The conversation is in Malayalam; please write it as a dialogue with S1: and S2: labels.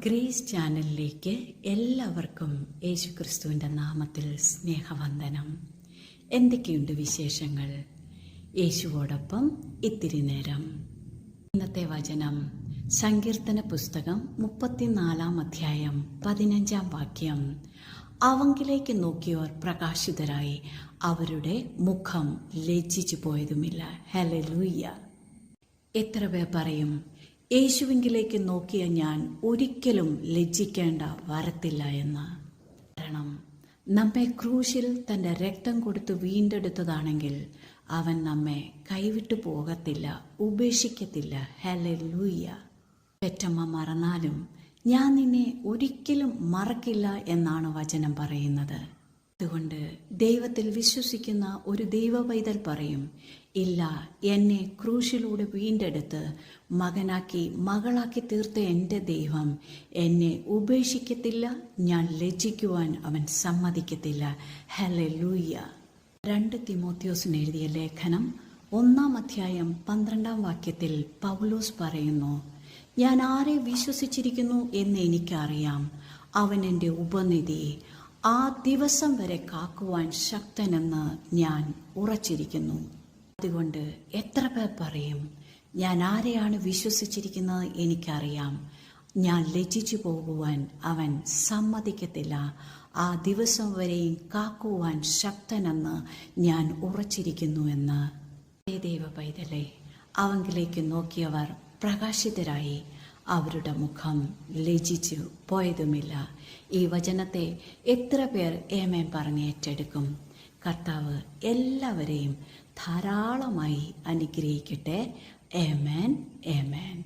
S1: ഗ്രേസ് ചാനലിലേക്ക് എല്ലാവർക്കും യേശുക്രിസ്തുവിൻ്റെ നാമത്തിൽ സ്നേഹവന്ദനം. എന്തൊക്കെയുണ്ട് വിശേഷങ്ങൾ? യേശുവോടൊപ്പം ഇത്തിരി നേരം. ഇന്നത്തെ വചനം സങ്കീർത്തന പുസ്തകം 34 അധ്യായം 15 വാക്യം. അവങ്കിലേക്ക് നോക്കിയവർ പ്രകാശിതരായി, അവരുടെ മുഖം ലജ്ജിച്ചു പോയതുമില്ല. ഹല്ലേലൂയ. എത്ര പേർ പറയും, യേശുവിങ്കിലേക്ക് നോക്കിയ ഞാൻ ഒരിക്കലും ലജ്ജിക്കേണ്ട വരത്തില്ല എന്ന്. കാരണം നമ്മെ ക്രൂശിൽ തൻ്റെ രക്തം കൊടുത്ത് വീണ്ടെടുത്തതാണെങ്കിൽ അവൻ നമ്മെ കൈവിട്ടു പോകത്തില്ല, ഉപേക്ഷിക്കത്തില്ല. ഹല്ലേലൂയ. പെറ്റമ്മ മറന്നാലും ഞാൻ നിന്നെ ഒരിക്കലും മറക്കില്ല എന്നാണ് വചനം പറയുന്നത്. അതുകൊണ്ട് ദൈവത്തിൽ വിശ്വസിക്കുന്ന ഒരു ദൈവ പൈതൽ പറയും, ഇല്ല, എന്നെ ക്രൂശിലൂടെ വീണ്ടെടുത്ത് മകനാക്കി മകളാക്കി തീർത്ത എൻ്റെ ദൈവം എന്നെ ഉപേക്ഷിക്കത്തില്ല, ഞാൻ ലജ്ജിക്കുവാൻ അവൻ സമ്മതിക്കത്തില്ല. ഹല്ലേലൂയ. 2 തിമോത്തിയോസിന് എഴുതിയ ലേഖനം 1 അധ്യായം 12 വാക്യത്തിൽ പൗലോസ് പറയുന്നു, ഞാൻ ആരെ വിശ്വസിച്ചിരിക്കുന്നു എന്ന് എനിക്കറിയാം, അവൻ എൻ്റെ ഉപനിധി, ആ ദിവസം വരെ കാക്കുവാൻ ശക്തനെന്ന് ഞാൻ ഉറച്ചിരിക്കുന്നു. അതുകൊണ്ട് എത്ര പേർ പറയും, ഞാൻ ആരെയാണ് വിശ്വസിച്ചിരിക്കുന്നത് എനിക്കറിയാം, ഞാൻ ലജ്ജിച്ചു പോകുവാൻ അവൻ സമ്മതിക്കത്തില്ല, ആ ദിവസം വരെയും കാക്കുവാൻ ശക്തനെന്ന് ഞാൻ ഉറച്ചിരിക്കുന്നു എന്ന്. ദൈവ പൈതലേ, അവങ്കിലേക്ക് നോക്കിയവർ പ്രകാശിതരായി, അവരുടെ മുഖം ലജ്ജിച്ചു പോയതുമില്ല. ഈ വചനത്തെ എത്ര പേർ ആമേൻ പറഞ്ഞ് ഏറ്റെടുക്കും? കർത്താവ് എല്ലാവരെയും ധാരാളമായി അനുഗ്രഹിക്കട്ടെ. ആമേൻ, ആമേൻ.